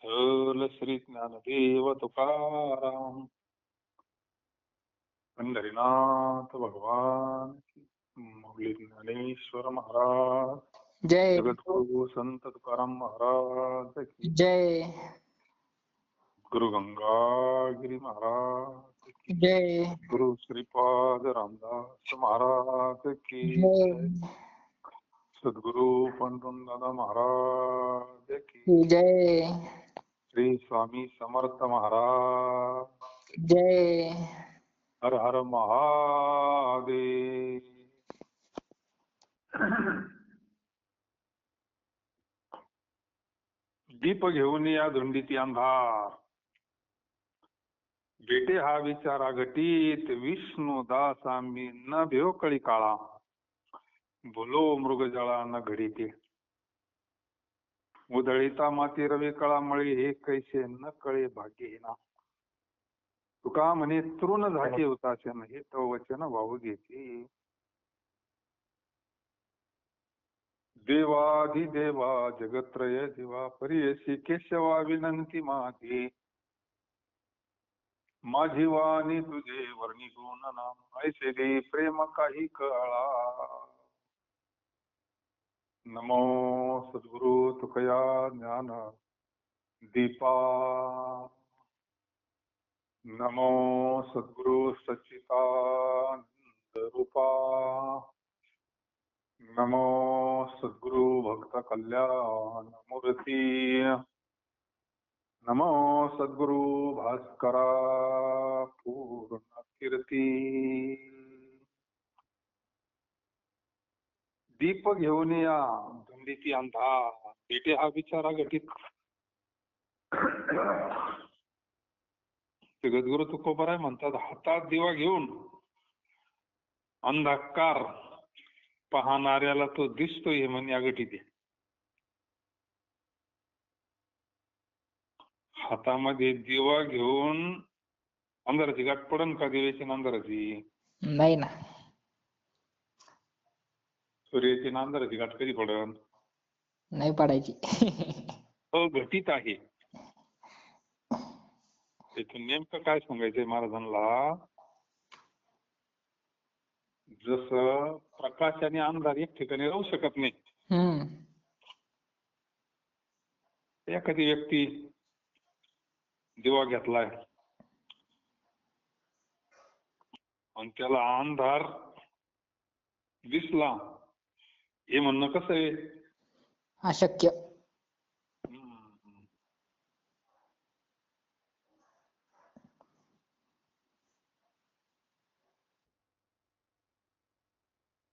विठ्ठल श्री ज्ञानदेव तुकाराम पंढरीनाथ भगवान की, माऊली ज्ञानेश्वर महाराज, जय जगद्गुरु संत तुकाराम महाराज की, जय गुरु गंगागिरी महाराज की, जय गुरु श्रीपाद रामदास महाराज की, जय सद्गुरु पंडुरंगदादा महाराज की, जय श्री स्वामी समर्थ महाराज, जय हर हर महादेव. दीप घेऊन या धुंडीती अंधार, भेटे हा विचारा घटीत, विष्णू दास आम्ही न भेव कळी काळा, बोलो मृगजळा न घडीते, उधळीता माती रवी कळामळे, हे कैसे न कळे भाग्यहीना, तुका म्हणे तृण झाके होताशन, हे तो वचन वाहू घेते. देवाधिदेवा जगत्रय दिवा, परियसी केशवा विनंती माझी, माझी वाणी तुझे वर्णी गुण नाम, ऐसे दे प्रेम काही कळा. नमो सद्गुरु तुकया ज्ञान दीपा, नमो सद्गुरु सच्चिदानंद रूपा, नमो सद्गुरु भक्त कल्याण मूर्ती, नमो सद्गुरु भास्करा पूर्ण कीर्ती. दीप घेऊन या धुंडीची अंधार, भेटे हा विचारा घटीत. जगद्गुरु तुकोबाराय म्हणतात, हातात दिवा घेऊन अंधकार पाहणाऱ्याला तो दिसतोय हे म्हणे अगटीत. हातामध्ये दिवा घेऊन अंधाराची गाठ पडन का दिव्याची ना अंधाराची? नाही ना. सूर्याची ना अंधाराची गाठ कधी पडन? नाही पडायची. घटीत आहे. त्यातून नेमकं काय सांगायचंय महाराजांना, जसं प्रकाश आणि अंधार एक ठिकाणी राहू शकत नाही. एखादी व्यक्ती दिवा घेतलाय आणि त्याला अंधार दिसला, हे म्हणणं कसं आहे? अशक्य.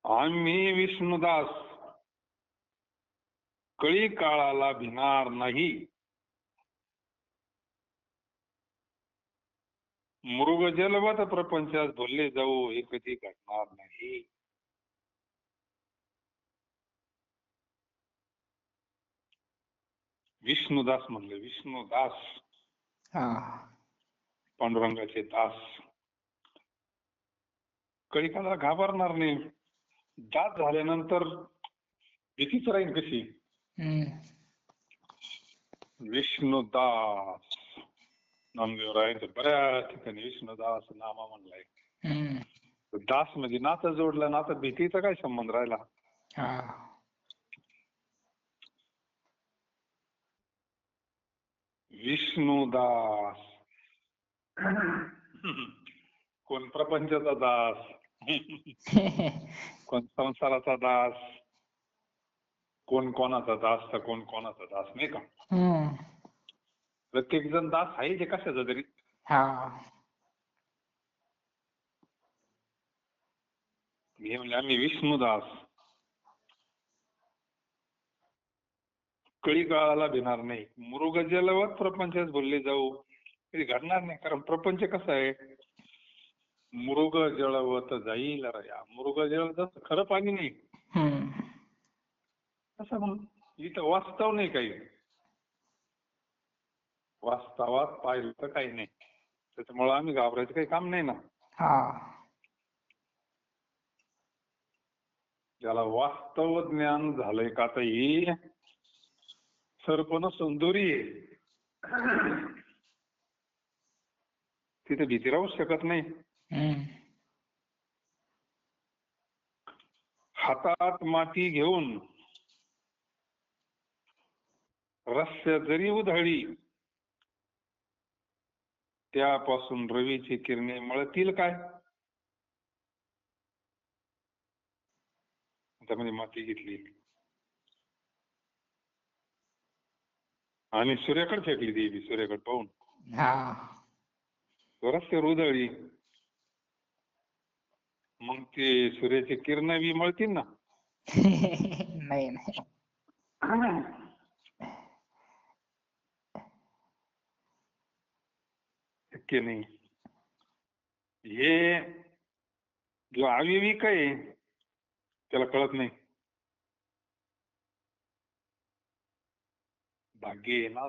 आम्ही विष्णुदास कळी काळाला भिणार नाही, मृग जलवत प्रपंचात भरले जाऊ, हे कधी घडणार नाही. विष्णुदास म्हणले, विष्णुदास पांडुरंगाचे दास, कळी काळाला घाबरणार नाही. दास झाल्यानंतर भीतीच राहील कशी? विष्णुदास नामदेवरायांचं बऱ्याच ठिकाणी विष्णुदास नामा म्हणलाय. दास म्हणजे नातं जोडलं, नातं भीतीचा काय संबंध राहिला? विष्णुदास. कोण प्रपंचाचा दास, कोण संसाराचा दास, कोण कोणाचा दास तर कोण कोणाचा दास, नाही का? प्रत्येक जण दास आहे जे कशाचा तरी. हे म्हणजे आम्ही विष्णुदास कळी काळाला भिणार नाही, मृग जलवत प्रपंचात बोलले जाऊ, कधी घडणार नाही. कारण प्रपंच कसं आहे, मृग जळवत जाईल रया. मृग जळवत खरं पाणी नाही, असं म्हणून इथं वास्तव नाही काही. वास्तवात पाहिलं तर काही नाही, त्याच्यामुळे आम्ही घाबरायचं काही काम नाही ना. ज्याला वास्तव ज्ञान झालंय का, आता ही सर्पण सुंदरी आहे, तिथे भीती राहूच शकत नाही. हातात माती घेऊन रस्त्यात जरी उधळली त्यापासून रवीची किरणे मळतील काय? त्यामध्ये माती घेतली आणि सूर्याकडे फेकली देवी, सूर्याकडे पाहून रस्त्यावर उधळली, मग ते सूर्याचे किरण बी मळतील ना. नाही नाही. शक्य नाही. हे जो अविवेक आहे त्याला कळत नाही. भाग्य आहे ना.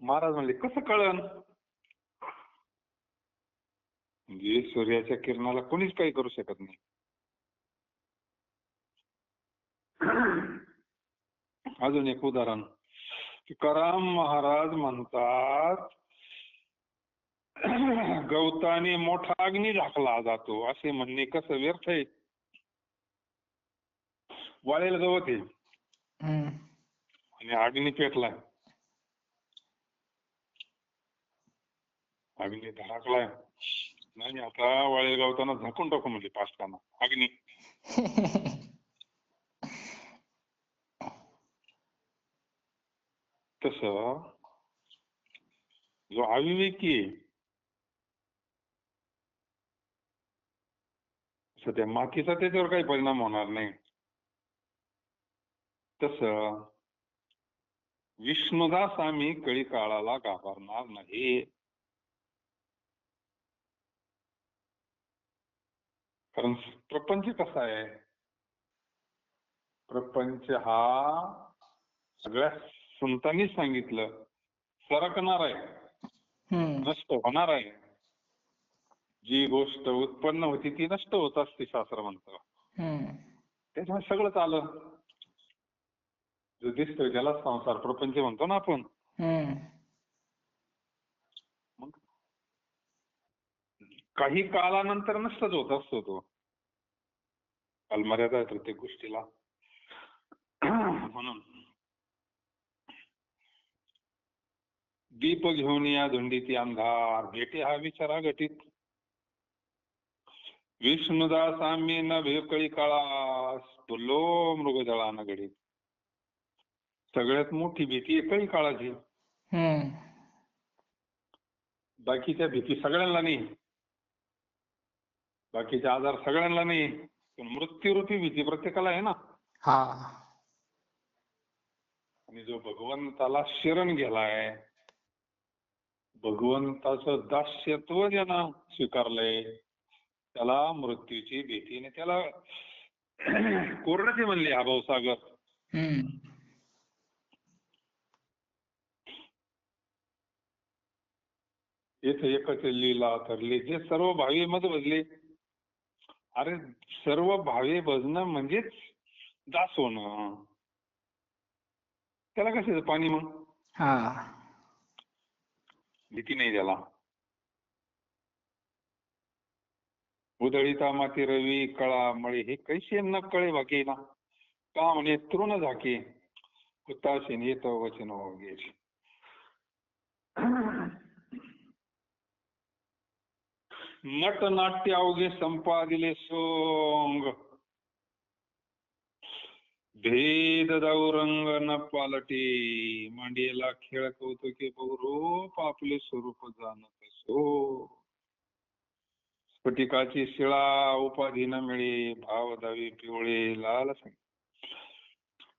महाराज म्हणले कसं कळन? म्हणजे सूर्याच्या किरणाला कोणीच काही करू शकत नाही. अजून एक उदाहरण, तुकाराम महाराज म्हणतात गवताने मोठा अग्नी झाकला जातो असे म्हणणे कसं व्यर्थ आहे. वाळेल गवत आहे आणि अग्नी पेटलाय, अग्नी धडकलाय, नाही आता वाळेल गवताना झाकून टाकू म्हणजे पाचताना अग्नी. तस जो अविवेकी आहे सध्या मातीचा त्याच्यावर काही परिणाम होणार नाही. तस विष्णुदास आम्ही कळी काळाला घाबरणार नाही. कारण प्रपंच कसा आहे, प्रपंच हा सगळ्या संतांनी सांगितलं सरकणार आहे, नष्ट होणार आहे. जी गोष्ट उत्पन्न होती ती नष्ट होत असते शास्त्र म्हणतं. त्याच्यामुळे सगळंच आलं. जो दिसतोय त्याला संसार प्रपंच म्हणतो ना आपण. मग काही काळानंतर नष्टच होत असतो तो. कालमर्यादा आहे प्रत्येक गोष्टीला. म्हणून दीप घेऊन या धुंडीती अंधार भेटे हा विचारा घटित. विष्णुदास आम्ही न भेकळी काळास बोललो मृगजळानं घडीत. सगळ्यात मोठी भीती आहे कळी काळाची. बाकीच्या भीती सगळ्यांना नाही, बाकीचे आजार सगळ्यांना नाही, पण मृत्यूरूपी भीती प्रत्येकाला आहे ना. आणि जो भगवंताला शरण गेलाय, भगवंताचं दास्यत्व ज्यानं स्वीकारलंय, त्याला मृत्यूची भीतीने त्याला कोरडचे म्हणले हा भावसागर. येथे एकच लीला ठरली जे सर्व भावी मध्ये भजले. अरे सर्व भावे भजणं म्हणजेच दास होणं. त्याला कशाचं पाणी मग? भीती नाही त्याला. उधळीता माती रवी कळा मळे हे कैसे न कळे भागे ना. का म्हणे तृण झाके हुताशीन येत वचन होगे. नट नाट्य अवघे संपादिले सोंग भेद दाऊरंग न पालटे. मांडियेला खेळ कौतुके बहुरूप आपले स्वरूप जाणत सो. स्फटिकाची शिळा उपाधी न मिळे भाव दावी पिवळे लाल सांग.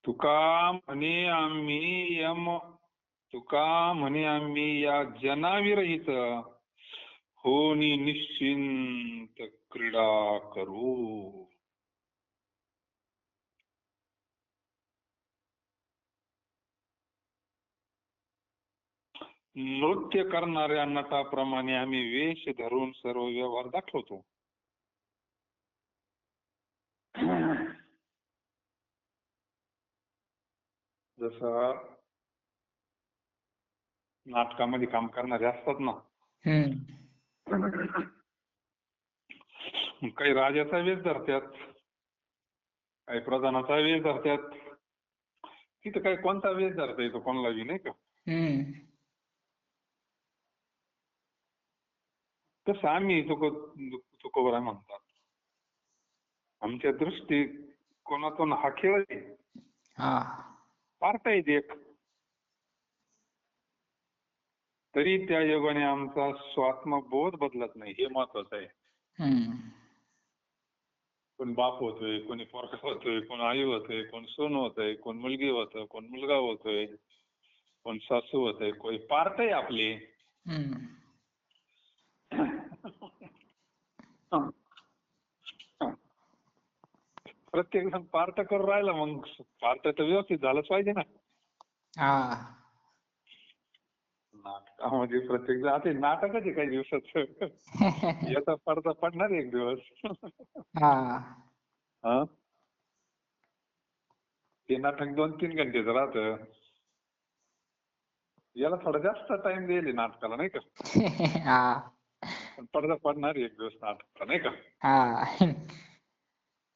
तुका म्हणे आम्ही या जनाविरहित होनी निश्चिंत क्रीडा करू. नृत्य करणाऱ्या नटाप्रमाणे आम्ही वेश धरून सर्व व्यवहार दाखवतो. जसा नाटकामध्ये काम करणारे असतात ना, काही राजाचा वेश धरतात, काही प्रधानाचा वेश धरतात. तिथं काही कोणता वेश धरता येतो कोणाला बी, नाही का? तसं आम्ही तुकोबरा म्हणतात. आमच्या दृष्टिकोनातून हा खेळ आहे, पार्ट आहे एक. तरी त्या योगाने आमचा स्वात्मबोध बदलत नाही, हे महत्वाचं आहे. कोण बाप होतोय, कोणी पोरगा होतोय, कोण आई होतोय, कोण सून होतोय, कोण मुलगी होतोय, कोण मुलगा होतोय, कोण सासू होतोय, कोणी पार्ट आहे आपले. प्रत्येक जण पार्ट करून राहिला, मग पार्ट तर व्यवस्थित झालंच पाहिजे ना. नाटकामध्ये प्रत्येक जण, आता नाटकच आहे काही दिवसाचं. याचा पडदा पडणार एक दिवस. ते नाटक 2-3 घंटेचं राहतं. याला थोडा जास्त टाइम देईल नाटकाला, नाही का? पण पडदा पडणार एक दिवस नाटकाला, नाही का?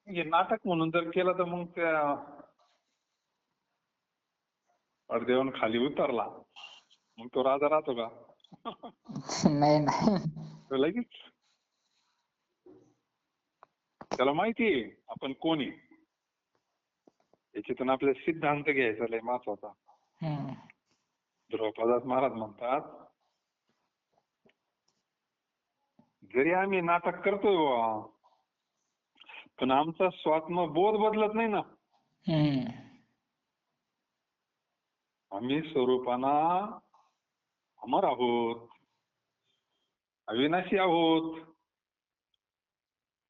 हे नाटक म्हणून जर केलं तर मग त्या पडद्यावरून खाली उतरला मग तो राजा राहतो का? नाही नाही. तो लगेच त्याला माहितीये आपण कोण आहे. याच्यातून आपल्याला सिद्धांत घ्यायचा लय महत्वाचा. ध्रुवपदास महाराज म्हणतात, जरी आम्ही नाटक करतोय पण आमचा स्वात्मबोध बदलत नाही ना. आम्ही स्वरूपाना अमर आहोत, अविनाशी आहोत.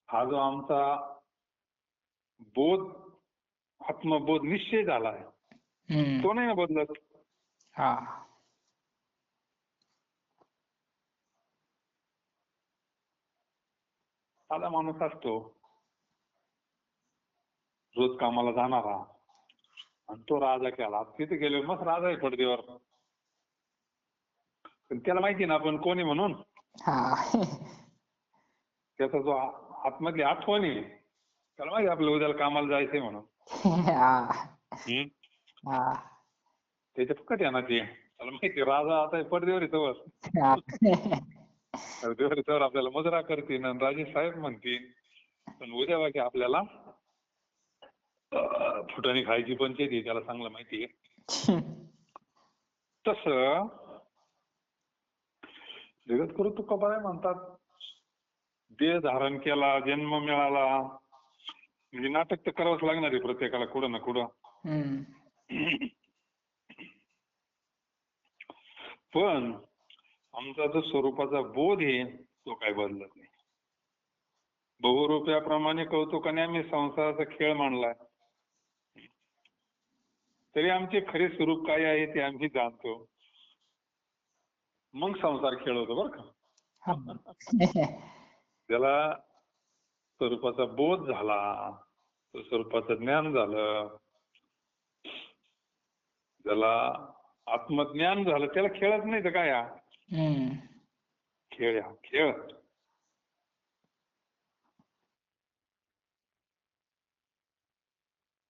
हा जो आमचा बोध, आत्मबोध निश्चय झालाय, तो नाही ना बदलत. साधा माणूस असतो, रोज कामाला जाणारा, आणि तो राजा केला. तिथे गेलो मग राजा आहे पडद्यावर, पण त्याला माहिती ना आपण कोणी म्हणून. त्याचा जो आतमधली आठवण आहे, त्याला माहिती आपलं उद्याला कामाला जायचंय म्हणून. त्याच्या फुकट आहे ना ते. त्याला माहिती राजा आता पडद्यावर येतो, पडद्यावर येतो आपल्याला मुजरा करतील आणि राजे साहेब म्हणतील, पण उद्या बाकी आपल्याला फुटाणी खायची पंचायती, त्याला चांगलं माहिती आहे. तसं जगद्गुरु तुकोबा म्हणतात, देह धारण केला, जन्म मिळाला म्हणजे नाटक तर करावंच लागणार आहे प्रत्येकाला कुठं ना कुठं. पण आमचा जो स्वरूपाचा बोध आहे तो काय बदलत नाही. बहुरूप्याप्रमाणे कौतुकाने आम्ही संसाराचा खेळ मांडलाय, तरी आमचे खरे स्वरूप काय आहे ते आम्ही जाणतो. मग संसार खेळ होतो बरं का. त्याला स्वरूपाचा बोध झाला, स्वरूपाचं ज्ञान झालं, त्याला आत्मज्ञान झालं, त्याला खेळच नाही तर काय. खेळ खेळ.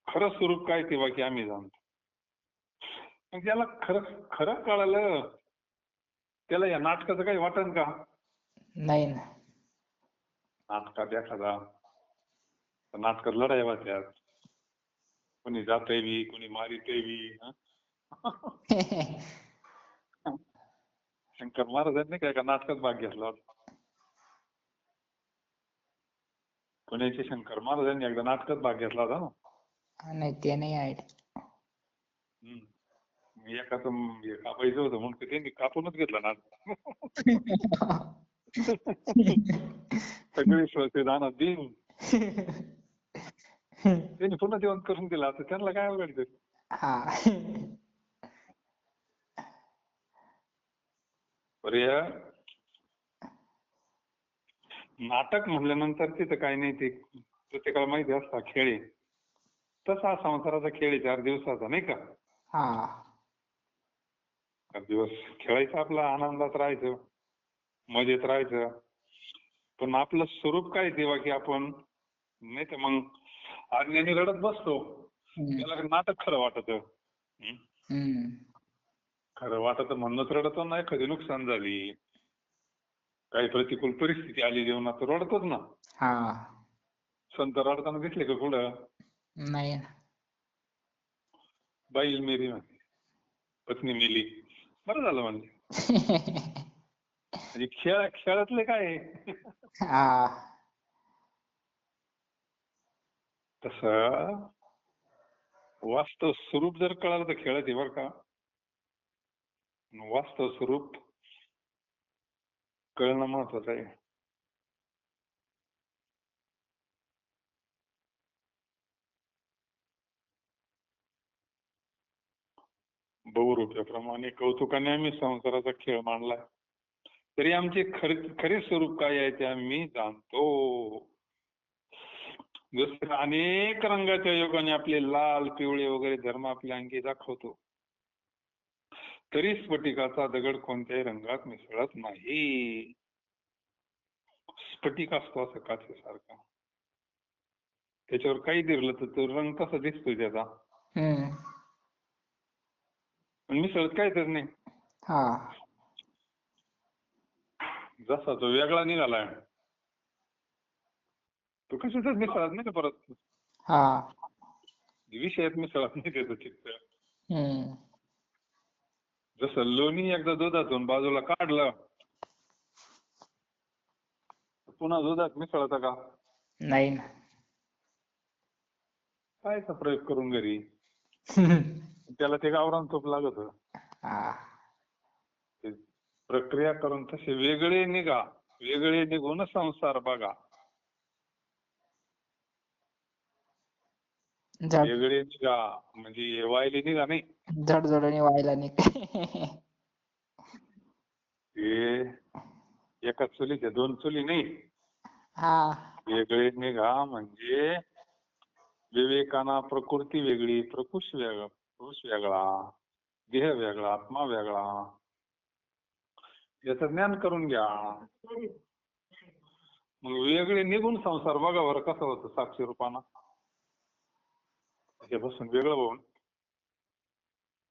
खरं स्वरूप काय ते बाकी आम्ही जाणतो. मग त्याला खरं कळालं, त्याला या नाटकाचं काही वाटन का? नाही ना. नाटकात एखादा नाटकात लढाई वाटतात, कोणी जातय बी, कोणी मारितय बी. शंकर महाराजांनी काय का नाटकात भाग घेतला होता. पुण्याचे शंकर महाराजांनी एकदा नाटकात भाग घेतला होता ना. नाही ते नाही आयडिया. एकाचं कापायचं होतं म्हणून त्यांनी कापूनच घेतला नाटक. सगळी श्वासे दानात देईन त्यांनी पुन्हा जेवण करून दिला, तर त्यांना काय आवडायचं. नाटक म्हणल्यानंतर तिथं काही नाही, ते प्रत्येकाला माहिती असता खेळ आहे. तसा संसाराचा खेळ आहे 4 दिवसाचा, नाही का. दिवस खेळायचं, आपलं आनंदात राहायचं, मजेत राहायचं. पण आपलं स्वरूप काय तेव्हा की आपण नाही तर मग अज्ञानी रडत बसतो. त्याला नाटक खरं वाटत. खरं वाटत म्हणूनच रडतो ना. एखादी नुकसान झाली, काही प्रतिकूल परिस्थिती आली जीवनात तर रडतोच ना. संत रडताना दिसले का कुठं? नाही. बैल मेली म्हणजे पत्नी मेली, बरं झालं म्हणजे. म्हणजे खेळातले काय आहे? तसं वास्तव स्वरूप जर कळालं तर खेळत आहे बरं का. वास्तव स्वरूप कळणं महत्वाचं आहे. बहुरूप्याप्रमाणे कौतुकाने आम्ही संसाराचा खेळ मांडलाय, तरी आमचे खरे स्वरूप काय आहे ते आम्ही जाणतो. जसं अनेक रंगाच्या योगाने आपले लाल पिवळे वगैरे धर्म आपल्या अंगी दाखवतो, तरी स्फटिकाचा दगड कोणत्याही रंगात मिसळत नाही. स्फटिक असतो असं काचेसारखा, त्याच्यावर काही दिरलं तर तो रंग कसा दिसतोय त्याचा, पण मिसळत काय तर नाही. जसा तो वेगळा निघालाय तो कशाचाच मिसळत नाही का परत, विषयात मिसळत नाही त्याचं चित्त. जसं लोणी एकदा दुधातून बाजूला काढलं पुन्हा दुधात मिसळतं का? नाही ना. कायचा प्रयोग करून घरी त्याला ते गावरान तूप लागत. प्रक्रिया करून तसे वेगळे निघा, वेगळे निघून संसार बघा. वेगळे निघा म्हणजे वायले निघा नाही, झडझडून व्हायला नाही. हे एका चुलीच्या दोन चुली नाही. वेगळे निघा म्हणजे विवेकाना प्रकृती वेगळी, पुरुष वेगळा, देह वेगळा, आत्मा वेगळा, याचं ज्ञान करून घ्या. मग वेगळे निघून संसार बघा बरं कसं होतं साक्षी रूपानं. त्याच्यापासून वेगळं होऊन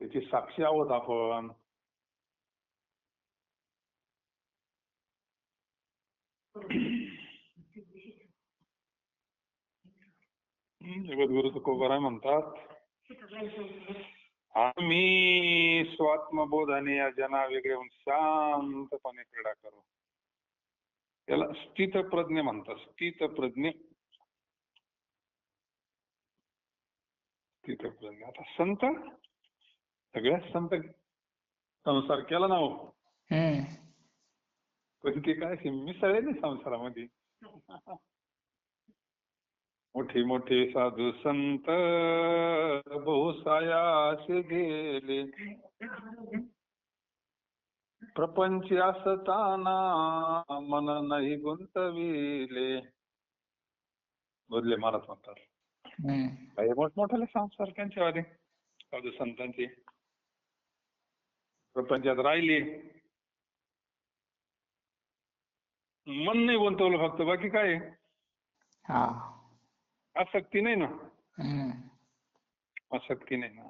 त्याची साक्षी आहोत आपण. जगद्गुरु तुकोबाराय म्हणतात, आम्ही स्वात्मबोधाने या जना वेगळे होऊन शांतपणे क्रीडा करू. त्याला स्थितप्रज्ञ म्हणतात. स्थितप्रज्ञ. आता संत, सगळ्यात संत संसार केला ना हो, पण ते काय मिसळले नाही संसारामध्ये. मोठे मोठे साधू संत बहुसायास गेले, प्रपंच असताना मन नाही गुंतविले. बोधले महाराज म्हणतात, काही मोठमोठाले संसार त्यांच्यावाले साधू संतांचे प्रपंचात राहिले, मन नाही गुंतवलं फक्त, बाकी काय आसक्ती नाही ना. आसक्ती नाही ना.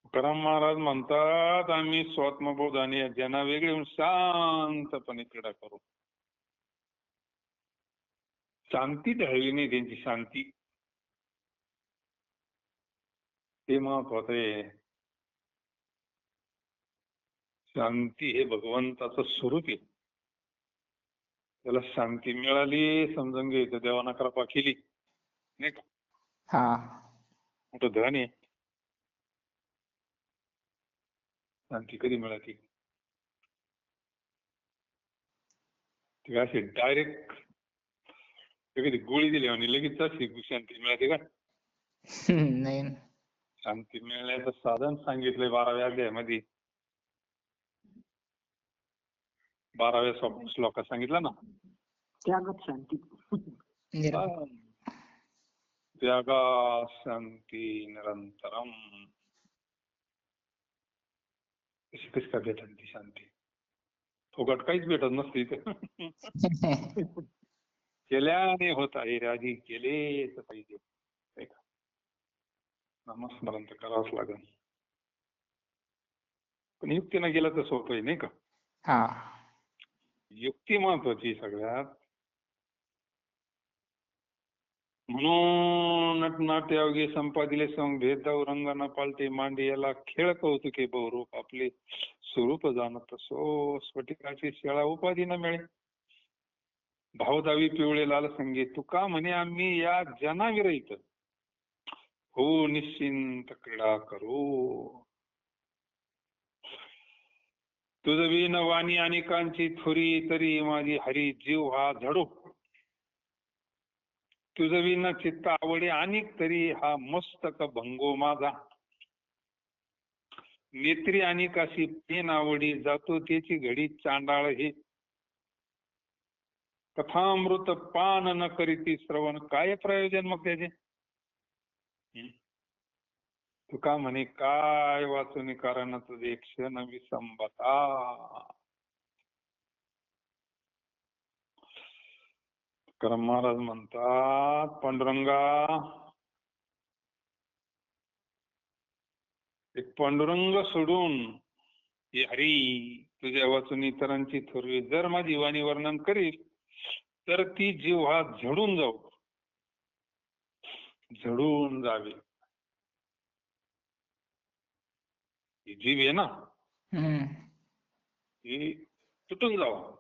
तुकाराम महाराज म्हणतात, आम्ही स्वात्मबोधाने ज्यांना वेगळे होऊन शांतपणे क्रीडा करू. शांती ढळली नाही त्यांची, शांती ते महत्वाचं आहे. शांती हे भगवंताचं स्वरूप आहे. त्याला शांती मिळाली समजून घ्यायचं देवानं कृपा केली नाही का, मोठं धन आहे. शांती कधी मिळाली? ते असे डायरेक्ट कधी गोळी दिली आणि लगेच अशी शांती मिळते का? नाही. शांती मिळण्याचं साधन सांगितलंय 12व्या अध्यायामध्ये. 12व्या श्लोकात सांगितलं ना, त्यागत शांती. निर्मळ. हा. त्यागा शांती निरंतरम. कशी कशी काय भेटत ती शांती? फुकट काहीच भेटत नसते इथे. केल्याने होत आहे राजी, केलेच पाहिजे. नाही का? नामस्मरण तर करावंच लागेल. पण युक्तीनं गेलं तर सोपं आहे नाही का? हा. युक्ती महत्वाची सगळ्यात. म्हणून नटनाट्य अवघे संपादिले संग भेद जाऊ रंगाना पालटे मांडे याला खेळ कौतुके बहुरूप आपले स्वरूप जाणत सो स्फटिकाची शेळा उपाधी न मिळे भावदावी पिवळे लाल संगे तुका म्हणे आम्ही या जनाविरहित हो निश्चिंत क्रीडा करू तुझ विन वाणी अनेकांची थुरी तरी माझी हरी जीव हा झडो तुझ विन चित्त आवडे अनेक तरी हा मस्तक भंगो माझा नेत्री अनेकाशी पेन आवडी जातो त्याची घडी चांडाळ हे कथामृत पान न करीती श्रवण काय प्रयोजन मग त्याचे तुका म्हणे काय वाचून कारण तुझे क्षण विसंबता करम महाराज म्हणतात पांडुरंगा एक पांडुरंग सोडून हे हरी तुझ्या वाचून इतरांची थोरवी जर माझी वाणी वर्णन करील तर ती जीव हा झडून जावे ही जीव आहे ना ही तुटून जावं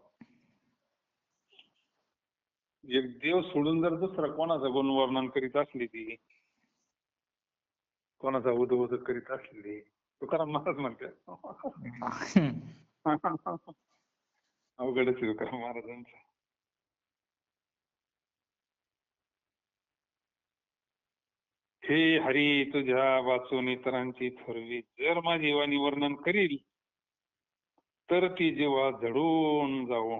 एक देव सोडून जर दुसरा कोणाचं गुण वर्णन करीत असली ती कोणाचा उद करीत असली तुकाराम महाराज म्हणते अवघडच तुकाराम महाराजांचं हे हरी तुझ्या वाचून इतरांची थोरवी जर माझी वाणी वर्णन करील तर ती जेव्हा झडून जावो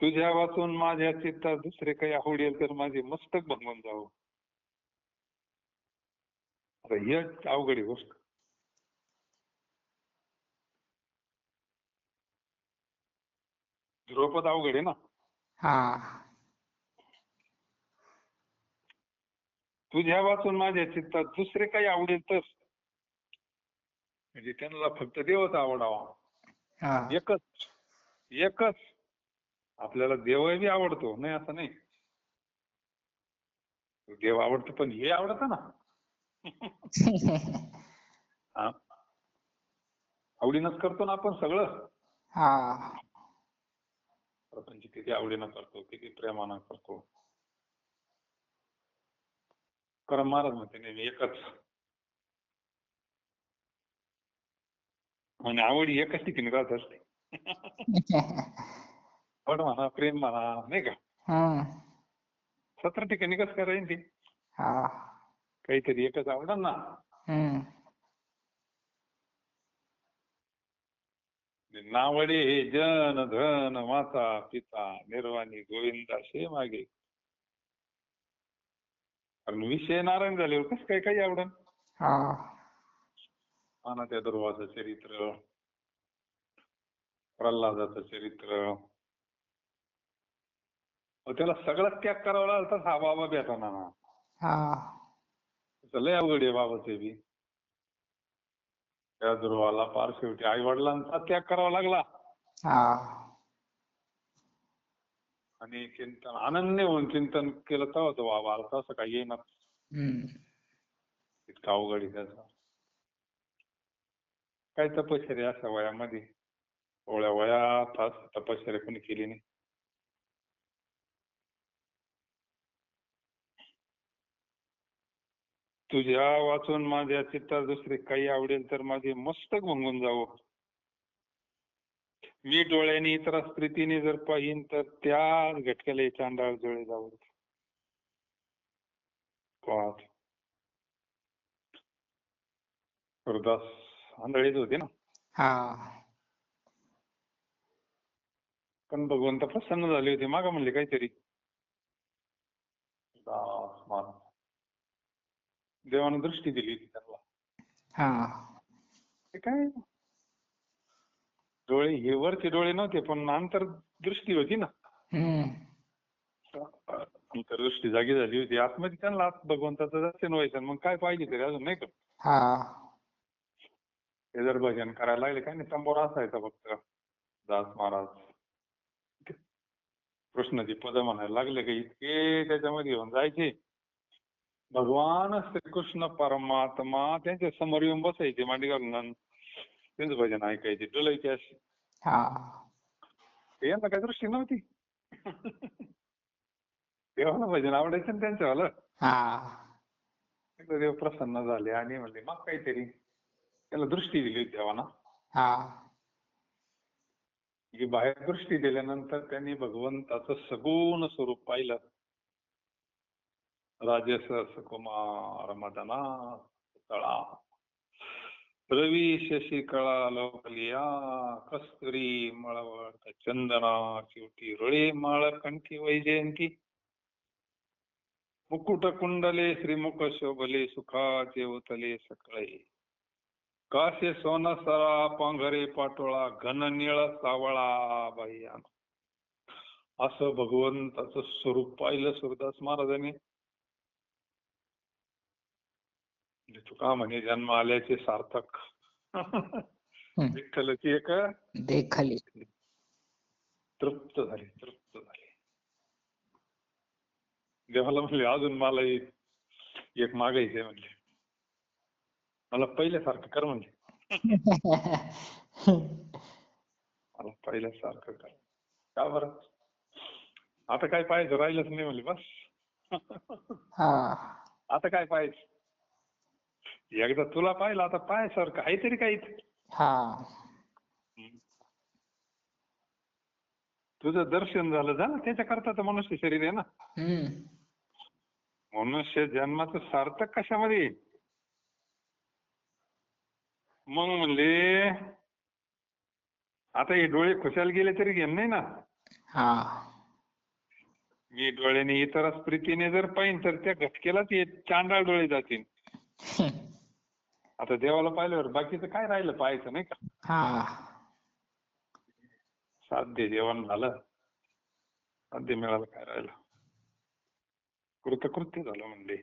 तुझ्या वाचून माझ्या चित्तात दुसरे काही आवडेल तर माझे मस्तक बनवून जावं आता हेच अवघड गोष्ट ध्रुपद अवघड आहे ना तुझ्या वाचून माझ्या चित्तात दुसरे काही आवडेल तर म्हणजे त्यांना फक्त देवच आवडावा एकच आपल्याला देवही आवडतो नाही असं नाही देव आवडतो पण हे आवडत ना आवडीनच करतो ना आपण सगळं प्रपंच किती आवडीनं करतो किती प्रेमानं करतो करम महाराज म्हणते नेहमी एकच आणि आवडी एकच ठिकाणी राहत असते आवड म्हणा प्रेम म्हणा नाही का 17 ठिकाणी कसं करायचं ते काहीतरी एकच आवडणार ना नावडे हे जन धन माता पिता निर्वाणी गोविंदा शे मागे कारण विषय नारायण झाल्यावर कसं काय काही आवडन त्या दुर्वाचं चरित्र प्रल्हादाचं चरित्र त्याला सगळं त्याग करावा लागला तर हा बाबा भेटणार ना लय अवघड आहे बाबाचे बी त्या दुर्वाला पार शेवटी आई वडिलांचा त्याग करावा लागला आणि चिंतन अनन्य होऊन चिंतन केलं तर होतं बाबा तसं काही येईना इतका अवघड आहे त्याचा काय तपश्चर्या अशा वयामध्ये एवढ्या वयात तपश्चर्या कोणी केली नाही तुझ्या वाचून माझ्या चित्तात दुसरे काही आवडेल तर माझे मस्तक भंगून जावं मी डोळ्याने इतर प्रीतीने जर पाहिन तर त्याच घटक्याला चांडाळ जोळे जावं गुरुदास आंधळीच होते ना पण भगवंत प्रसन्न झाले होते, मागा म्हणले काहीतरी. दास महाराज. देवानं दृष्टी दिली होती त्यांना. हा. ते काय डोळे, हे वरचे डोळे नव्हते पण अंतर्दृष्टी होती ना. हम्म. अंतर्दृष्टी जागी झाली होती. आतमध्ये त्यांना भगवंताचं दर्शन व्हायचं. मग काय पाहिजे तरी अजून, नाही का. हा. ते जर भजन करायला लागले, काय नाही, तंबोरा असायचा फक्त. दास महाराज कृष्णाची पद म्हणायला लागले की इतके त्याच्यामध्ये येऊन जायचे. भगवान श्रीकृष्ण परमात्मा त्यांच्या समोर येऊन बसायचे मांडी घालून आणि त्यांचं भजन ऐकायचे. डोलायचे असे. हा. यांना काही दृष्टी नव्हती. देवाला भजन आवडायचं ना त्यांच्यावालं. हा. एकदा देव प्रसन्न झाले आणि म्हणले मग काहीतरी. त्याला दृष्टी दिली होती देवानं. हा. की बाहेर दृष्टी दिल्यानंतर त्यांनी भगवंताचं सगुण स्वरूप पाहिलं. राजस कुमार मदना तळा रवी शशी कळा लोकलिया कस्तुरी मळवट चंदना चिवटी रुळे माळ कंठी वैजयंती मुकुट कुंडले श्रीमुख शोभले सुखाचे उतले सकळे कासे सोनसरा पांघरे पाटोळा घन निळ सावळा बाह्यान. असं भगवंताचं स्वरूप पाहिलं सूरदास महाराजांनी. तुका म्हणे जन्म आल्याचे सार्थक. विठ्ठलाची एक देखली. तृप्त झाली. देवाला म्हणले अजून मला एक मागायचंय म्हणले. मला पहिल्यासारखं कर म्हणले. मला पहिल्यासारखं कर. का बरं? आता काय पाहायचं राहिलंच नाही म्हणले. बस आता काय पाहायचं. एकदा तुला पाहिलं, आता पाहायसारखं काहीतरी काही. तुझं दर्शन झालं त्याच्याकरता तर मनुष्य शरीर आहे ना. मनुष्य जन्माचं सार्थक कशामध्ये. मग म्हणले आता हे डोळे खुशाल गेले तरी घेण नाही ना. मी डोळ्याने इतरच प्रीतीने जर पाहिन तर त्या घटकेलाच चांडाळ डोळे जातील. आता देवाला पाहिल्यावर बाकीचं काय राहिलं पाहायचं, नाही का. साध्य जेवण झालं, साध्य मिळालं, काय राहिलं. कृतकृत्य झालं म्हणले.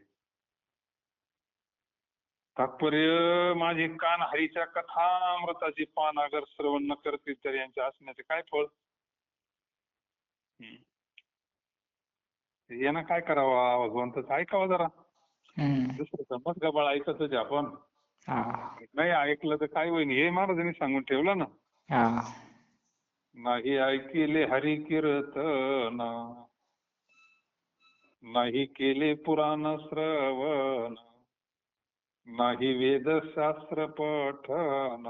तात्पर्य माझे कान हरीच्या कथामृताची पान अगर श्रवण न करतील तर यांच्या असण्याचे काय फळ. यांना काय करावा, भगवंताचं ऐकावं जरा. दुसरं मग गबाळ ऐकतच आपण. नाही ऐकलं तर काय होईल हे महाराजांनी सांगून ठेवलं ना. नाही ऐकिले हरी कीर्तन नाही केले पुराण श्रवण नाही वेदशास्त्र पठन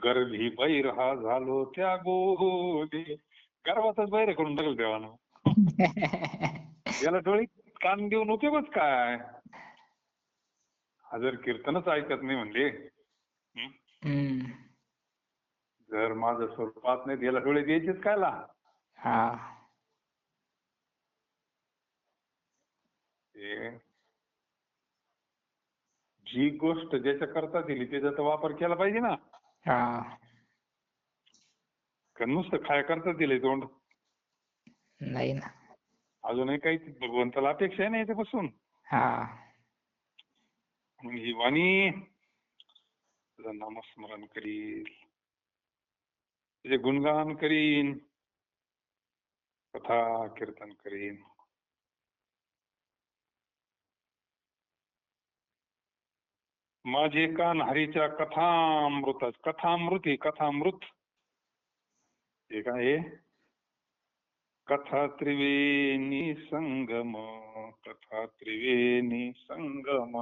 गर्भी बैर हा झालो त्या गोले. गर्भातच बैर करून टाकलं देवानं. याला डोळे कान देऊन उपयोगच काय. जर कीर्तनच ऐकत नाही म्हणले, जर माझं स्वरूपात नाही याला डोळे द्यायचेच कायला. जी गोष्ट ज्याच्या करता दिली त्याचा वापर केला पाहिजे ना. नुसतं खाया करता दिले तोंड नाही ना. अजूनही काही भगवंताला अपेक्षा आहे ना याच्यापासून. ही वाणी तुझं नामस्मरण करील, तुझे गुणगान करीन, कथा कीर्तन करीन. माझे कान हरीच्या कथामृत. कथामृत कथामृत हे काय. कथा त्रिवेणी संगम, कथा त्रिवेणी संगम.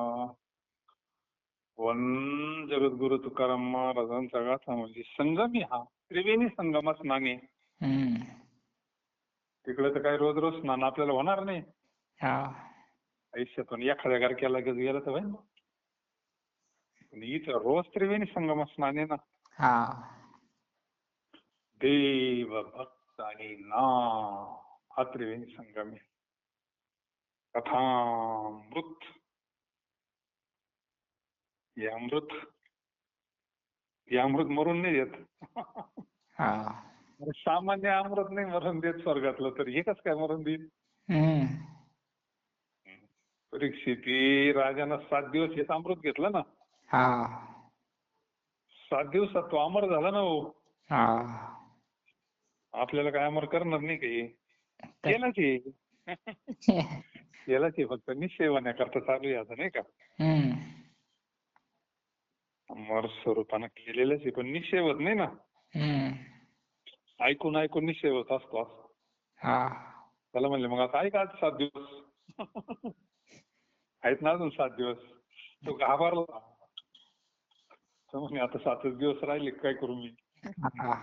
जगद्गुरु तुकाराम महाराजांचा गाथा म्हणजे संगमी हा त्रिवेणी संगम स्नानी. तिकडे तर काही रोज रोज स्नान आपल्याला होणार नाही आयुष्यातून. एखाद्या गारक्याला गेलं तर होईल. इथं रोज त्रिवेणी संगम स्नान आहे ना. देव भक्त आणि नाम हा त्रिवेणी संगम आहे. कथामृत हे अमृत मरून नाही देत. हा. सामान्य अमृत नाही मरून देत स्वर्गातलं, तर हे कसं काय मरून देईल? हम्म. परीक्षिती राजानं 7 दिवस हेच अमृत घेतलं ना. हा. 7 दिवसात तो अमर झाला ना. हो, हा. आपल्याला काय अमर करणार नाही काही. केलंच आहे. केलंच आहे, फक्त निश्चयवण्याकरता चालू आहे आता, नाही का. हम्म. अमर स्वरूपानं केलेलंच आहे, पण निश्चय होत नाही ना. हम्म. ऐकून ऐकून निश्चय होत असतो असं. हा. त्याला म्हणले मग आता ऐक आज 7 दिवस. आहेत ना अजून 7 दिवस. तो घाबरला. तो म्हणे आता 7च दिवस राहिले, काय करू मी. हा.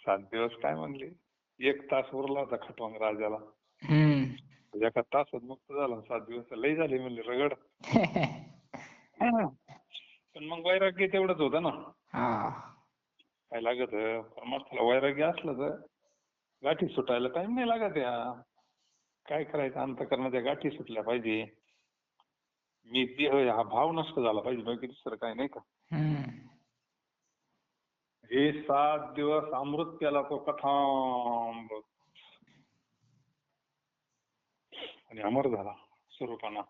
7 दिवस काय म्हणले, 1 तास उरला होता खटवांग राजाला. हम्म. एका तासात मुक्त झाला. 7 दिवस लई झाले म्हणले रगड. पण मग वैराग्य तेवढंच होतं ना. हा. काय लागत परमार्थाला वैराग्य असलं तर गाठी सुटायला टाइम नाही लागत या. काय करायचं, अंतःकरणाच्या गाठी सुटल्या पाहिजे. मी देह हा भाव नष्ट झाला पाहिजे, बाकी दुसरं काय नाही का. हम्म. हे 7 दिवस अमृत केला तो कथामृत आणि अमर झाला स्वरूपाना.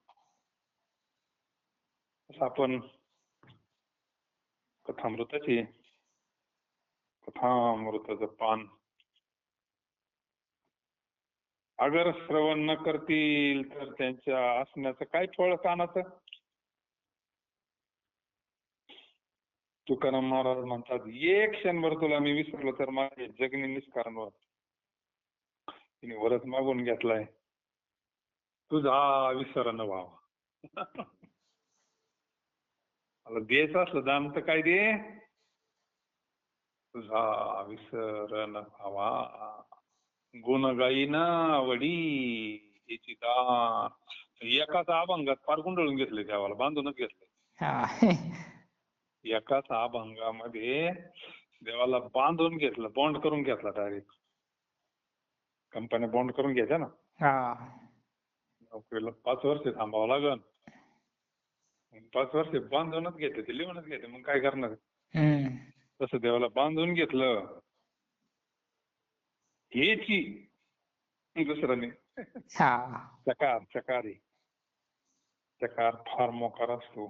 असं आपण कथामृताची कथामृताचं पान अगर श्रवण न करतील तर त्यांच्या असण्याचं काय फळ कानाचं. तुकाराम महाराज म्हणतात, एक क्षणभर तुला मी विसरलो तर माझे जगणे निष्कारण होत. तिने वरच मागून घेतलाय, तुझा विसरण व्हावा. मला द्यायचं असलं दान तर काय दे, तुझा विसरण व्हावा. गुण गाईना वडी याची दान. एकाच अभंगात फार गुंडळून घेतले, देवाला बांधूनच घेतले. हा. एकाच अभंगामध्ये देवाला बांधून घेतलं, बॉन्ड करून घेतला डायरेक्ट. कंपन्या बॉन्ड करून घ्यायच्या ना. हा. नोकरीला 5 वर्ष थांबावं लागल. 5 वर्ष बांधूनच घेते, ते लिहूनच घेते, मग काय करणार. हम्म. तसं देवाला बांधून घेतलं हेची दुसरं नाही. हा. चकार फार मोकार असतो.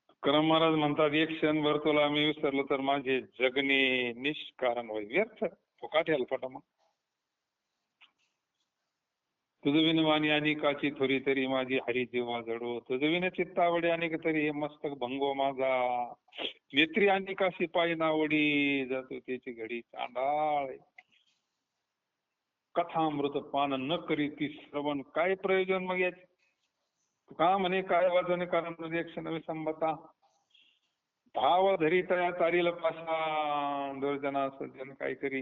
तुकाराम महाराज म्हणतात, एक क्षणभर तुला मी विसरलो तर माझे जगणे निष्कारण होईल, व्यर्थ. तो का ठेवला पटा मग. तुझ विन वाणी अनेकाची थोरी तरी माझी हरी जीवा जडो. तुझ विन चित्तावडे अनेक तरी हे मस्तक भंगो माझा. नेत्री अनेकाशी पायी नावडी जातो त्याची घडी चांडाळ. कथामृत पान न करी ती श्रवण, काय प्रयोजन मग याचे. का म्हणे काय वाजने कारण एक क्षण संबता. भाव धरी तया तारील पाषाण, दुर्जना सज्जन काय करी.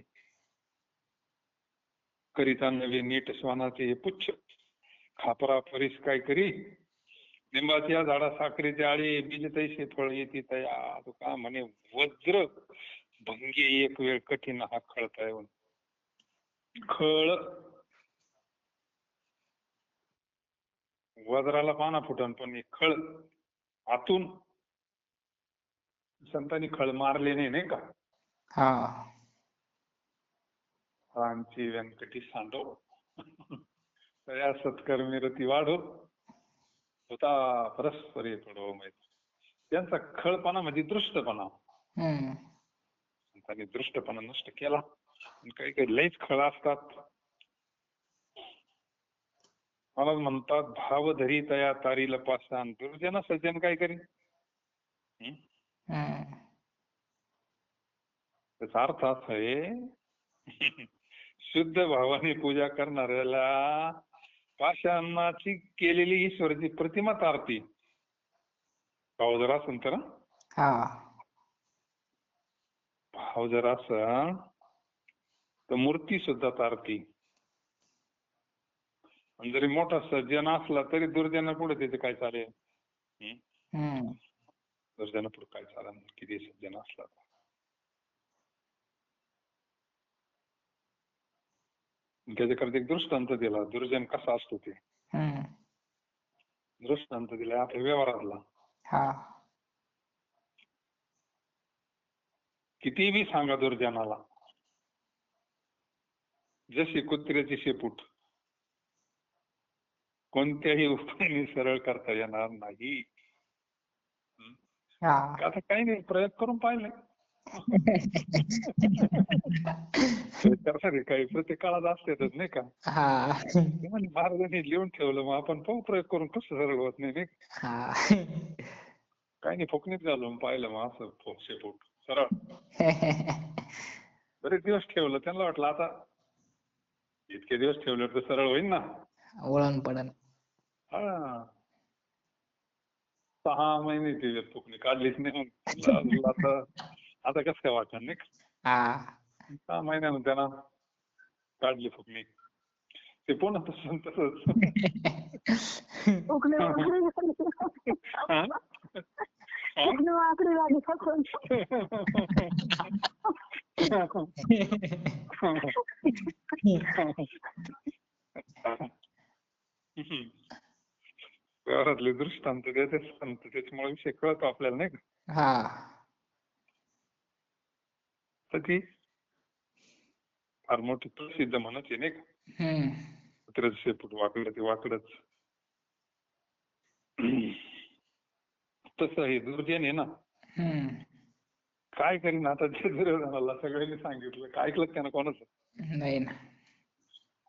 करिता नवे नीट श्वानाचे हे पुच्छ, खापरा परीस काय करी. लिंबाच्या झाडा साखरेचे आळे, बीज तैसे फळ येते तया. तो का म्हणे वज्र भंगे एक वेळ कठीण हा खळताय. खळ वज्राला पाना फुटन, पण खळ आतून संतांनी खळ मारले नाही का. हा. रामची व्यंकटी सांडव, तया सत्कर्मी रती वाढो. होता परस्परे पडो. त्यांचा खळपणा म्हणजे दृष्टपणा. हम्म. त्यांनी दृष्टपणा नष्ट केला. काही काही लईच खळ असतात. मला म्हणतात, भाव धरी तया तारील पाषाण, दुर्जन सज्जन काय करी. त्याचा अर्थ असा आहे, शुद्ध भावाने पूजा करणाऱ्याला पाषाणाची केलेली ईश्वराची प्रतिमा तारती. भाव जर असेल तर, भाव जर असेल तर मूर्ती सुद्धा तारती. आणि जरी मोठा सज्जन असला तरी दुर्जना पुढे त्याचे काय चालेल. दुर्जना पुढे काय चालेल किती सज्जन असला. त्याच्याकरता एक दृष्टांत दिला, दुर्जन कसा असतो ते हम्म. दृष्टांत दिला आपल्या व्यवहारातला. हा. किती बी सांगा दुर्जनाला, जशी कुत्र्याची शेपूट, कोणत्याही उपायाने सरळ करता येणार नाही. हा. आता काही नाही, प्रयोग करून पाहिले. करणारे काही प्रत्येक काळात असतातच नाही का. हा. ते म्हणजे महाराजांनी लिहून ठेवलं, मग आपण पाहू प्रयोग करून कसं सरळ होत नाही नाही का. हा. काही नाही, फुकणीत घालून पाहिलं मग असं शेपूट सरळ. बरेच दिवस ठेवलं, त्यांना वाटलं आता इतके दिवस ठेवल्यावर तर सरळ होईल ना. वळण पडन. हा, 6 महिने ती फुकणी काढलीच नाही. मग आता कसं काय वाटणार नाही का. हा. 6 महिन्यानं त्यांना काढली फुकणी. ते पुन्हा तसंच फुकणी वाकडी हा? फुकणी वाकडी झाली फसून. व्यवहारातले दृष्टांत देते संत, त्याच्यामुळे विषय कळतो आपल्याला नाही का. हा. तर ती फार मोठी प्रसिद्ध म्हणत आहे नाही का. हम्म. कुत्र्याचं शेपूट वाकडं ते वाकडच. तसं हे दुर्जन आहे ना, हम्म. काय करीन आता. ते दुर्योधनाला सगळ्यांनी सांगितलं, काय ऐकलं त्यानं कोणाचं. नाही ना.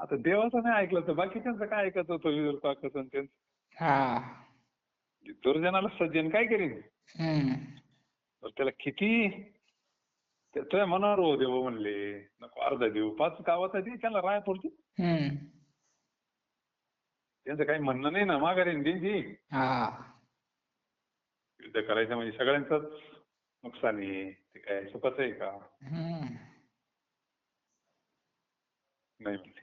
आता देवाचं नाही ऐकलं तर बाकीच्यांचं काय ऐकत होतं, विदर्भाचं आणि त्यांचं. हा. दुर्जनाला सज्जन काय करीन. हम्म. तर त्याला किती त्याच्या मनावर हो देव म्हणले, नको अर्धा देऊ 5 गावात दे त्याला रायपूरची. हम्म. त्यांचं काही म्हणणं नाही ना, माघारी द्यायची. हा. युद्ध करायचं म्हणजे सगळ्यांचंच नुकसान आहे, ते काय सोपंच आहे का. हम्म. नाही म्हणले.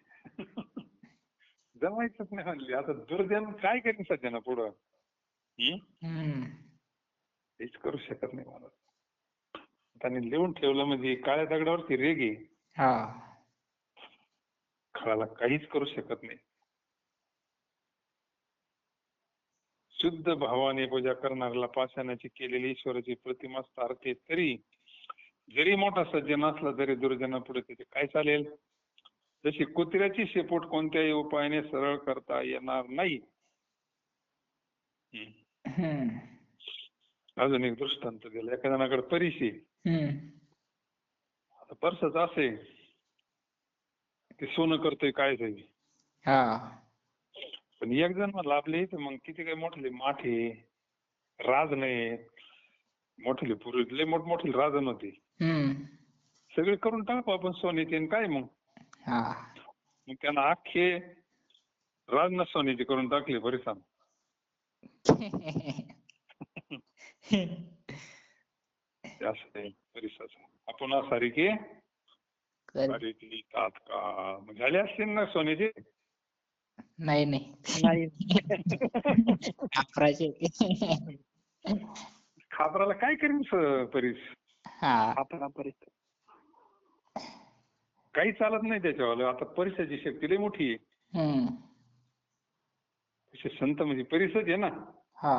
जमायचंच नाही म्हणले. आता दुर्जन काय करीन सज्जना पुढं. हम्म. हेच करू शकत नाही मला. त्यांनी लिहून ठेवलं म्हणजे काळ्या दगडावरती रेग आहे. हा. खळाला काहीच करू शकत नाही. शुद्ध भावाने पूजा करणाऱ्याला पाषाणाची केलेली ईश्वराची प्रतिमा सारखे, तरी जरी मोठा सज्जन असला तरी दुर्जना पुढे त्याचे काय चालेल. जशी कुत्र्याची शेपूट कोणत्याही उपायाने सरळ करता येणार नाही. हम्म. अजून एक दृष्टांत दिला. एका जणाकडे परीशी, हम्म. आता परसच असे ते सोनं करतोय काय जाईल. हा. पण एक जण म्हणला आपले इथे मग किती काही मोठे माठे राज नाही, मोठे पूर्वी लय मोठमोठे राजन होते. हम्म. सगळे करून टाकू आपण सोन्याचे काय मग. हा. मग त्यांना अख्खे राजना सोन्याचे करून टाकले परिसाम. असं आहे परिसाचं. आपण सारिके सारिकी तात्काळ झाले असतील ना सोन्याचे. नाही नाही. नाही. खापराला काय करीन परीस. हा. आपला परिसर काही चालत नाही त्याच्यावर. आता परिसाची शक्ती लय मोठी आहे. हम्म. तसे संत म्हणजे परिसच आहे ना. हा.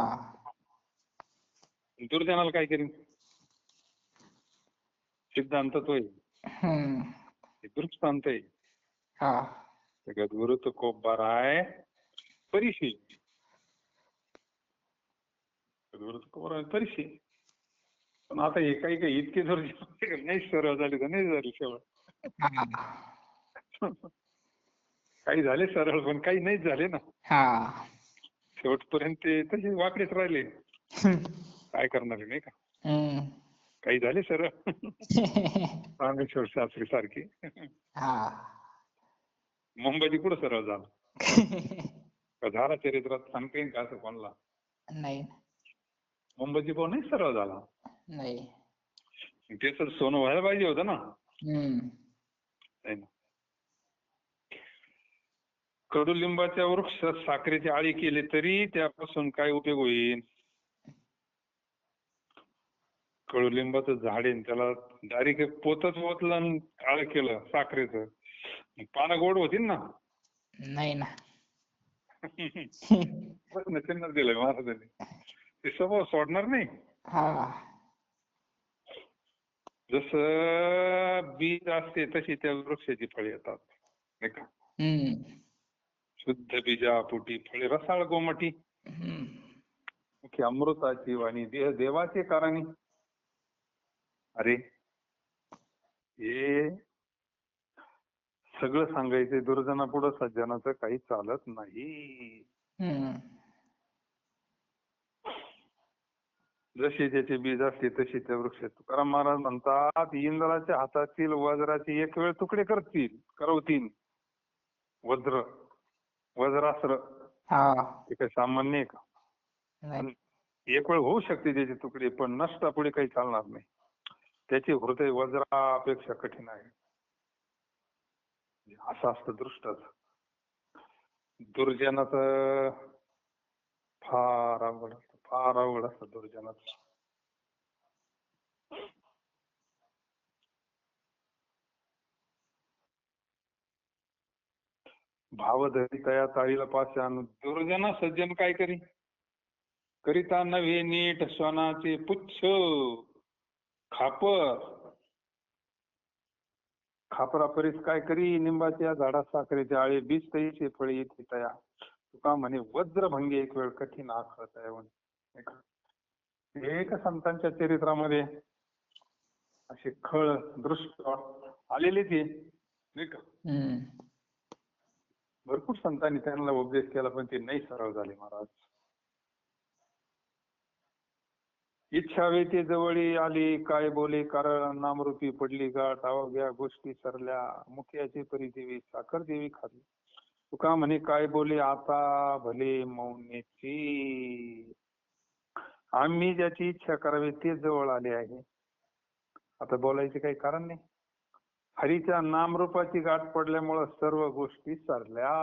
दुर्जनाला काय करीन. सिद्धांत तो आहे, हम्म. दृष्टांत आहे. हा. जगद्गुरु तो खूप बरा आहे परिशी. जगद्गुरु तो खूप बरा आहे परिशी. पण आता हे काही काही इतके जर नाही सरळ झाले तर नाही झाले शेवट. काही झाले सरळ पण काही नाहीच झाले ना. हा. शेवटपर्यंत ते तसे वाकडेच राहिले. काय करणारे नाही का. हम्म. काही झाले सरळ. रामेश्वर शास्त्री सारखे. हा. मुंबई कुठं सरळ झाला. झाला चरित्रात सांगता येईल का असं कोणाला. नाही. मुंबईची भाऊ नाही सरळ झाला. नाही. त्याच सोनं व्हायला पाहिजे होतं ना. हम्म. कडुलिंबाच्या वृक्षात साखरेची आळी केली तरी त्यापासून काय उपयोग होईल. कडुलिंबाचं झाड आहे त्याला डायरेक्ट पोतच ओतलं आणि आळ केलं साखरेचं पानं गोड होतील ना. नाही ना. प्रश्न चिन्ह दिलंय महाराजांनी. ते स्वभाव सोडणार नाही. हा. जसं बीज असते तशी त्या वृक्षाची फळे येतात नाही का. हम्म. शुद्ध बीजापोटी फळे रसाळ गोमटी. हम्म. मुखी अमृताची वाणी देवाचे कारणी. अरे हे सगळं सांगायचंय दुर्जनापुढं सज्जनाचं काही चालत नाही. हम्म. जशी त्याचे बीज असते तशी त्या वृक्ष. तुकाराम महाराज म्हणतात इंद्राच्या हातातील वज्राचे एक वेळ तुकडे करवतील वज्रास्त्र. हा. ते काही सामान्य आहे का. नाही. एक वेळ होऊ शकते त्याचे तुकडे पण नष्टा पुढे काही चालणार नाही. त्याचे हृदय वज्रापेक्षा कठीण आहे. असं असतं दृष्टाच. दुर्जनाचं फार अवघड असतं दुर्जनाचं. भाव धरी तया ताळीला पाषाण. दुर्जना सज्जन काय करिता नव्हे नीट सोनाचे पुच्छ खापरा परीस काय करी. निंबाच्या झाडा साखरेचे आळे बीज तैसे फळे येते तया. तुका म्हणे वज्रभंगे एक वेळ कठीण आखत आहे. एक संतांच्या चरित्रामध्ये असे खळ दृष्ट आलेले ते नाही का. भरपूर संतांनी त्यांना उपदेश केला पण ते नाही सरळ झाले महाराज. इच्छा वेती जवळी आली काय बोले कारण नामरूपी पडली गाठ. अवघ्या गोष्टी सरल्या मुख्याची परिदेवी साखर देवी खाली. तुका म्हणे काय बोले आता भले मौनेची. आम्ही ज्याची इच्छा करावी ते जवळ आले आहे. आता बोलायचे काही कारण नाही. हरीच्या नामरूपाची गाठ पडल्यामुळं सर्व गोष्टी सरल्या.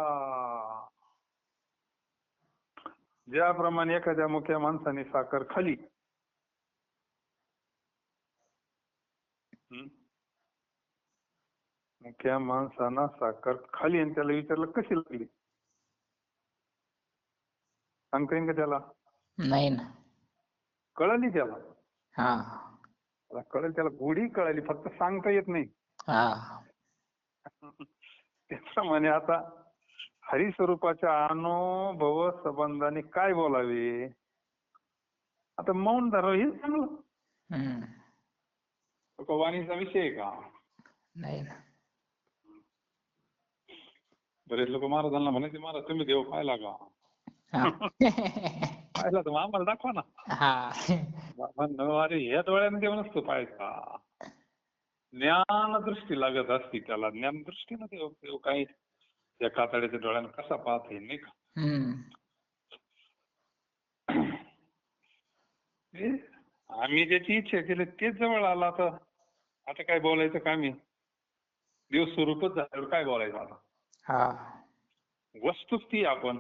ज्याप्रमाणे एखाद्या मुख्या माणसाने साखर खाली. मुख्या माणसानं साखर खाली आणि त्याला विचारलं कशी लागली. सांगता येईल का त्याला. नाही ना. कळली त्याला. हा. कळेल त्याला गोडी कळाली फक्त सांगता येत नाही. हा. त्याप्रमाणे आता हरिस्वरूपाच्या अनुभव संबंधाने काय बोलावे. आता मौन धरावं हे चांगलं. वाणीचा विषय आहे का. नाही ना. बरेच लोक महाराजांना म्हणायचे महाराज तुम्ही देव पाहिला का. पाहिला तर आम्हाला दाखवा ना. अरे ह्या डोळ्याने देव नसतो पाहायचा. ज्ञान दृष्टी लागत असती त्याला. ज्ञान दृष्टीनं देव काही त्या कातड्याच्या डोळ्यानं कसा पाहत नाही का. आम्ही ज्याची इच्छा केली तेच जवळ आला. तर आता काय बोलायचं काम आहे. देव स्वरूपच झाल्यावर काय बोलायचं आता. वस्तूच ती आपण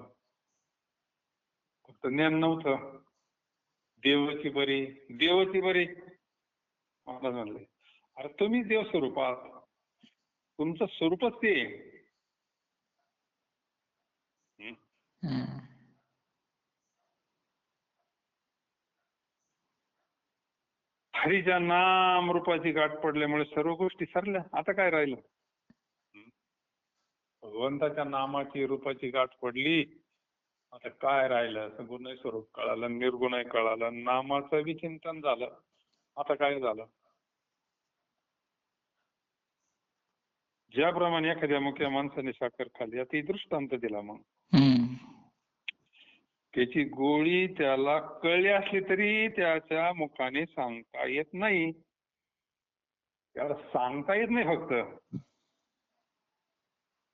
फक्त ज्ञान नव्हतं. देवाची बरी महाराज म्हणले अरे तुम्ही देव स्वरूपात तुमचं स्वरूपच ते. हरीच्या नाम रूपाची गाठ पडल्यामुळे सर्व गोष्टी सरल्या. आता काय राहिलं. भगवंताच्या नामाची रूपाची गाठ पडली. आता काय राहिलं. गुण स्वरूप कळालं निर्गुण कळालं. नामाचं विचिंतन झालं. आता काय झालं. ज्याप्रमाणे एखाद्या मुख्या माणसाने साखर खाल्ली आता दृष्टांत दिला. मग त्याची गोळी त्याला कळली असली तरी त्याच्या मुखाने सांगता येत नाही. त्याला सांगता येत नाही फक्त.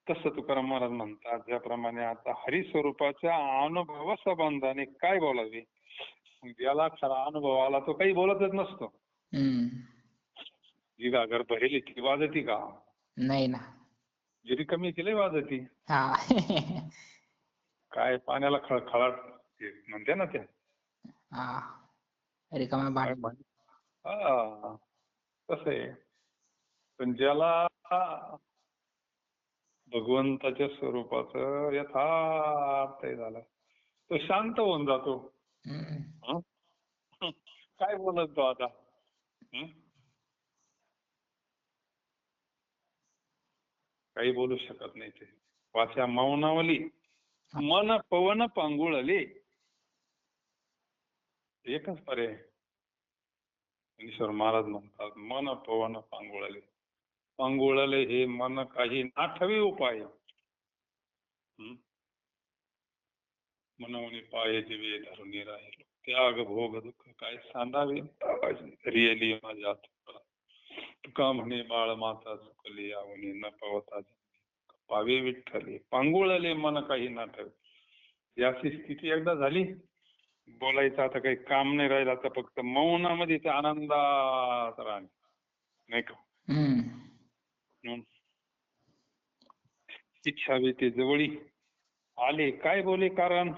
तसं तुकाराम महाराज म्हणतात ज्याप्रमाणे आता हरिस्वरूपाच्या अनुभव संबंधाने काय बोलावे. ज्याला खरा अनुभव आला तो काही बोलतच नसतो. जी गागर भरेली ती वाजती का. नाही ना. जी रिकामी केली वाजती. काय पाण्याला खळखळाट म्हणते ना त्या. तस आहे. पण ज्याला भगवंताच्या स्वरूपाचं यथार्थ हे झालं तो शांत होऊन जातो. हम्म. हं? काय बोलत तो आता? हं? काही बोलू शकत नाही ते. वाचा मौनावली मन पवन पांगुळले. एकच पर्याय. ज्ञानेश्वर महाराज म्हणतात मन पवन पांगुळले. पांगुळले हे मन काही नाठवे उपाय. हं? मनवणी पाये दिवे धरुनी राहिलो. त्याग भोग दुःख काय सांगावे रियली माझ्या तुका म्हणे बाळ माता चुकली आवणी न पवता पावे विठ्ठले पांगुळले मन काही नाठवे. याची स्थिती एकदा झाली बोलायचं आता काही काम नाही राहिलं आता फक्त मौनामध्ये ते आनंदात राहणे नाही का. हम्म. इच्छा ते जवळी आले काय बोले कारण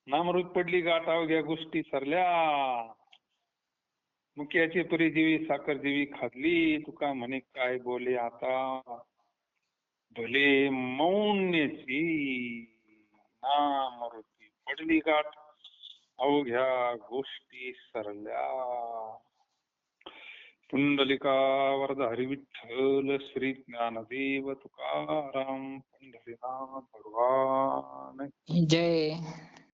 नामरूप पडली गाठ अवघ्या गोष्टी सरल्या. मुक्याची परी जीवी साखर जीवी खाल्ली तुका म्हणे काय बोले आता भले मौन्याची नामरूपी पडली गाठ अवघ्या गोष्टी सरल्या. पुंडलिका वरद हरिविठ्ठल श्री ज्ञानदेव तुकाराम पंढरीनाथ भगवान जय.